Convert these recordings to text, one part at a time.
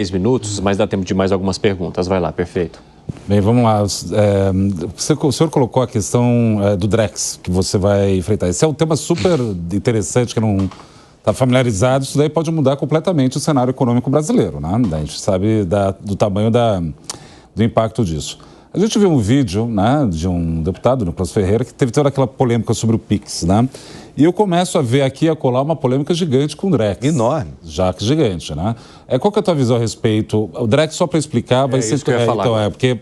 3 minutos, mas dá tempo de mais algumas perguntas. Vai lá, perfeito. Bem, vamos lá. O senhor colocou a questão do Drex, que você vai enfrentar. Esse é um tema super interessante, que não está familiarizado. Isso daí pode mudar completamente o cenário econômico brasileiro, né? A gente sabe do tamanho do impacto disso. A gente viu um vídeo, né, de um deputado, Nicolas Ferreira, que teve toda aquela polêmica sobre o Pix, né? E eu começo a ver aqui, a colar uma polêmica gigante com o Drex. Enorme. Já que gigante, né? Qual que é a tua visão a respeito? O Drex, só para explicar, vai ser... Isso que eu ia falar. Então, porque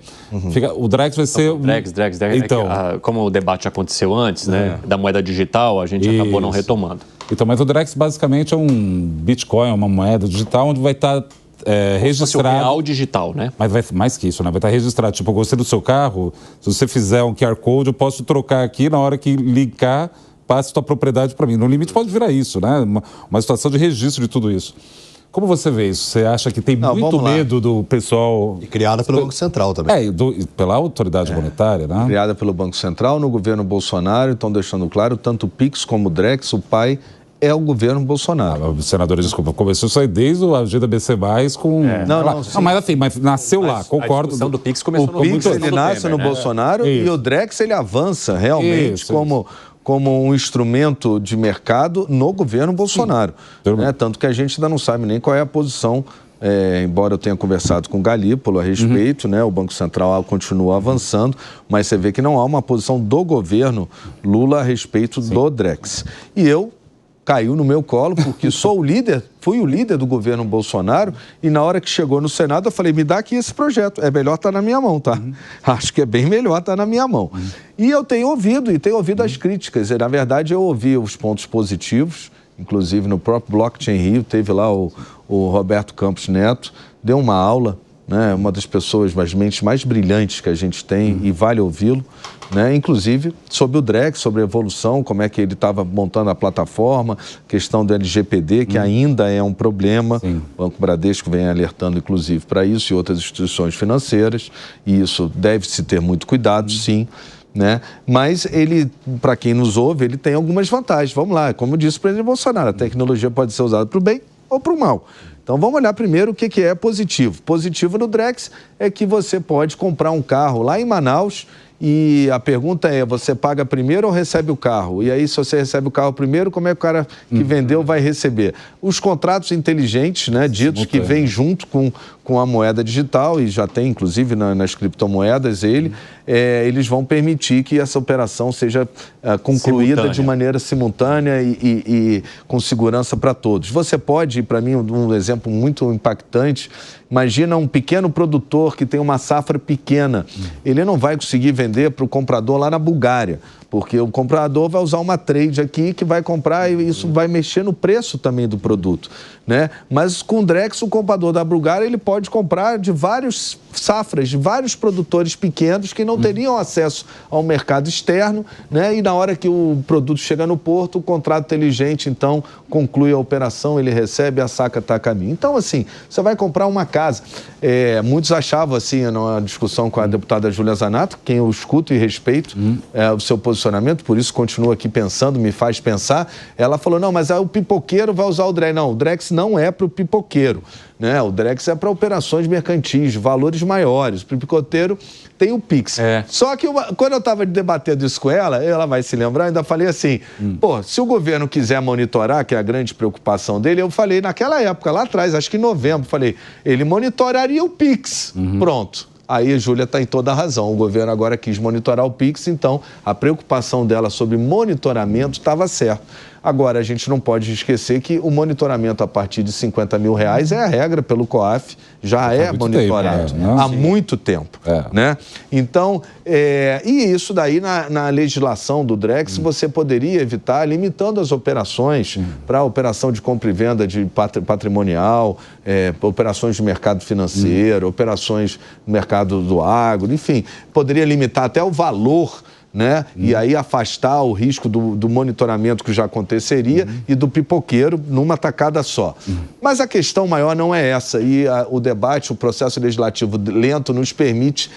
o Drex vai ser... Drex. Então, como o debate aconteceu antes, né, da moeda digital, a gente acabou não retomando. Então, mas o Drex basicamente é um Bitcoin, uma moeda digital, onde vai estar... registrado. O real digital, né? Mas vai mais que isso, né? Vai estar registrado. Tipo, eu gostei do seu carro, se você fizer um QR Code, eu posso trocar aqui, na hora que linkar, passe sua propriedade para mim. No limite pode virar isso, né? Uma situação de registro de tudo isso. Como você vê isso? Você acha que tem muito medo do pessoal... E criada pelo Banco Central também. Pela autoridade monetária, né? Criada pelo Banco Central, no governo Bolsonaro, estão deixando claro, tanto o Pix como o Drex, o pai é o governo Bolsonaro. Senadora, desculpa, começou isso aí desde o Agenda BC+, com... Mas nasceu lá, concordo. A discussão do Pix começou no Pix, ele nasce no Bolsonaro e o Drex, ele avança realmente como um instrumento de mercado no governo Bolsonaro. Né? Tanto que a gente ainda não sabe nem qual é a posição, embora eu tenha conversado com o Galípolo a respeito, né? O Banco Central continua avançando, mas você vê que não há uma posição do governo Lula a respeito do Drex. E caiu no meu colo, porque fui o líder do governo Bolsonaro, e na hora que chegou no Senado, eu falei, me dá aqui esse projeto, é melhor estar na minha mão, tá? Acho que é bem melhor estar na minha mão. E eu tenho ouvido as críticas, e na verdade eu ouvi os pontos positivos, inclusive no próprio Blockchain Rio, teve lá o Roberto Campos Neto, deu uma aula, né? Uma das pessoas, as mentes mais brilhantes que a gente tem, e vale ouvi-lo, né? Inclusive sobre o Drex, sobre a evolução, como é que ele estava montando a plataforma, questão do LGPD, que ainda é um problema. O Banco Bradesco vem alertando, inclusive, para isso e outras instituições financeiras, e isso deve-se ter muito cuidado, sim. Né? Mas ele, para quem nos ouve, ele tem algumas vantagens. Vamos lá, como disse o presidente Bolsonaro, a tecnologia pode ser usada para o bem ou para o mal. Então, vamos olhar primeiro o que é positivo. Positivo no Drex é que você pode comprar um carro lá em Manaus e a pergunta é, você paga primeiro ou recebe o carro? E aí, se você recebe o carro primeiro, como é que o cara que vendeu vai receber? Os contratos inteligentes, né, ditos que vêm junto com a moeda digital, e já tem, inclusive, nas criptomoedas, eles vão permitir que essa operação seja concluída de maneira simultânea e com segurança para todos. Você pode, para mim, um exemplo muito impactante, imagina um pequeno produtor que tem uma safra pequena, ele não vai conseguir vender para o comprador lá na Bulgária, porque o comprador vai usar uma trade aqui que vai comprar e isso vai mexer no preço também do produto, né? Mas com o Drex, o comprador da Bulgária, ele pode comprar de várias safras, de vários produtores pequenos que não teriam acesso ao mercado externo, né? E na hora que o produto chega no porto, o contrato inteligente, então, conclui a operação, ele recebe, a saca está a caminho. Então, assim, você vai comprar uma casa. Muitos achavam, assim, numa discussão com a deputada Júlia Zanato, quem eu escuto e respeito o seu posicionamento, por isso continuo aqui pensando, me faz pensar. Ela falou, não, mas aí o pipoqueiro vai usar o Drex. Não, o Drex não é para o pipoqueiro, né? O Drex é para operações mercantis, valores maiores. O pipoqueiro tem o Pix. Só que quando eu estava debatendo isso com ela vai se lembrar, ainda falei assim, se o governo quiser monitorar, que é a grande preocupação dele, eu falei naquela época, lá atrás, acho que em novembro, falei, ele monitoraria o Pix. Pronto. Aí a Júlia está em toda a razão. O governo agora quis monitorar o Pix, então a preocupação dela sobre monitoramento estava certa. Agora, a gente não pode esquecer que o monitoramento a partir de R$50 mil é a regra pelo COAF, já é monitorado há muito tempo. Né? Então, e isso daí na legislação do Drex, você poderia evitar limitando as operações para operação de compra e venda de patrimonial, operações de mercado financeiro, operações no mercado do agro, enfim, poderia limitar até o valor né? E aí afastar o risco do monitoramento que já aconteceria e do pipoqueiro numa tacada só. Mas a questão maior não é essa, e o debate, o processo legislativo lento nos permite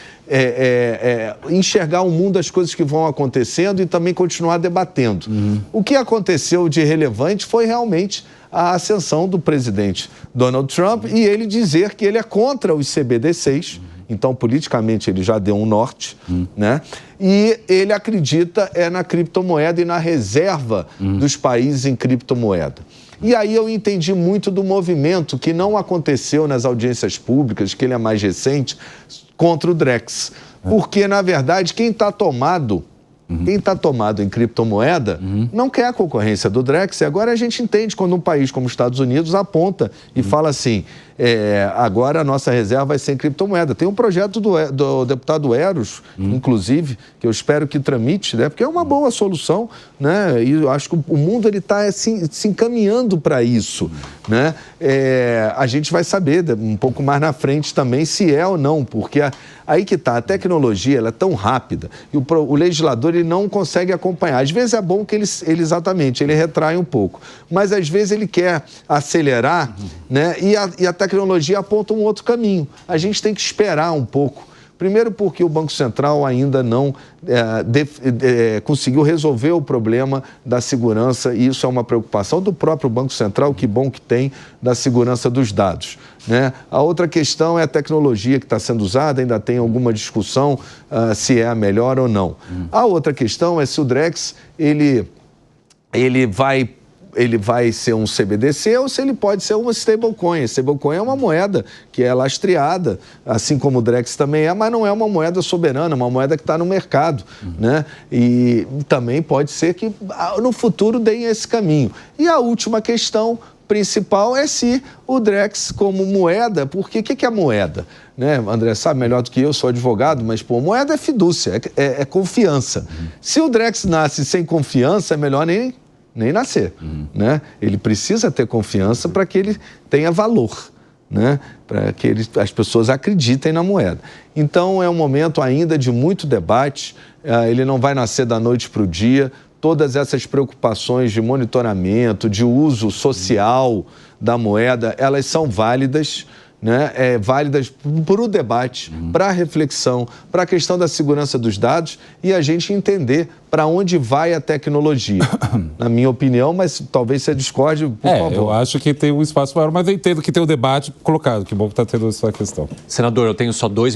enxergar o mundo das coisas que vão acontecendo e também continuar debatendo. O que aconteceu de relevante foi realmente a ascensão do presidente Donald Trump e ele dizer que ele é contra os CBDCs. Então, politicamente, ele já deu um norte, né? E ele acredita na criptomoeda e na reserva dos países em criptomoeda. E aí eu entendi muito do movimento que não aconteceu nas audiências públicas, que ele é mais recente, contra o Drex. Porque, na verdade, quem está tomado em criptomoeda não quer a concorrência do Drex. E agora a gente entende quando um país como os Estados Unidos aponta e fala assim, agora a nossa reserva vai ser em criptomoeda. Tem um projeto do deputado Eros, inclusive, que eu espero que tramite, né? Porque é uma boa solução, né? E eu acho que o mundo está se encaminhando para isso, né? A gente vai saber um pouco mais na frente também se é ou não, porque aí que está, a tecnologia ela é tão rápida e o legislador ele não consegue acompanhar. Às vezes é bom que ele retrai um pouco, mas às vezes ele quer acelerar, né? E a tecnologia aponta um outro caminho. A gente tem que esperar um pouco. Primeiro porque o Banco Central ainda não conseguiu resolver o problema da segurança, e isso é uma preocupação do próprio Banco Central, que bom que tem, da segurança dos dados, né? A outra questão é a tecnologia que está sendo usada, ainda tem alguma discussão se é a melhor ou não. A outra questão é se o Drex ele vai ser um CBDC ou se ele pode ser uma stablecoin. Stablecoin é uma moeda que é lastreada, assim como o Drex também mas não é uma moeda soberana, uma moeda que está no mercado, né? E também pode ser que no futuro deem esse caminho. E a última questão principal é se o Drex como moeda, porque o que é moeda? Né? André sabe melhor do que eu, sou advogado, mas moeda é fidúcia, é confiança. Se o Drex nasce sem confiança, é melhor nem nascer, né? Ele precisa ter confiança para que ele tenha valor, né? Para que as pessoas acreditem na moeda. Então, é um momento ainda de muito debate, ele não vai nascer da noite para o dia. Todas essas preocupações de monitoramento, de uso social da moeda, elas são válidas, né? Válidas para o debate, para a reflexão, para a questão da segurança dos dados e a gente entender para onde vai a tecnologia. Na minha opinião, mas talvez você discorde, por favor. Eu acho que tem um espaço maior, mas eu entendo que tem o debate colocado. Que bom que está tendo essa questão. Senador, eu tenho só 2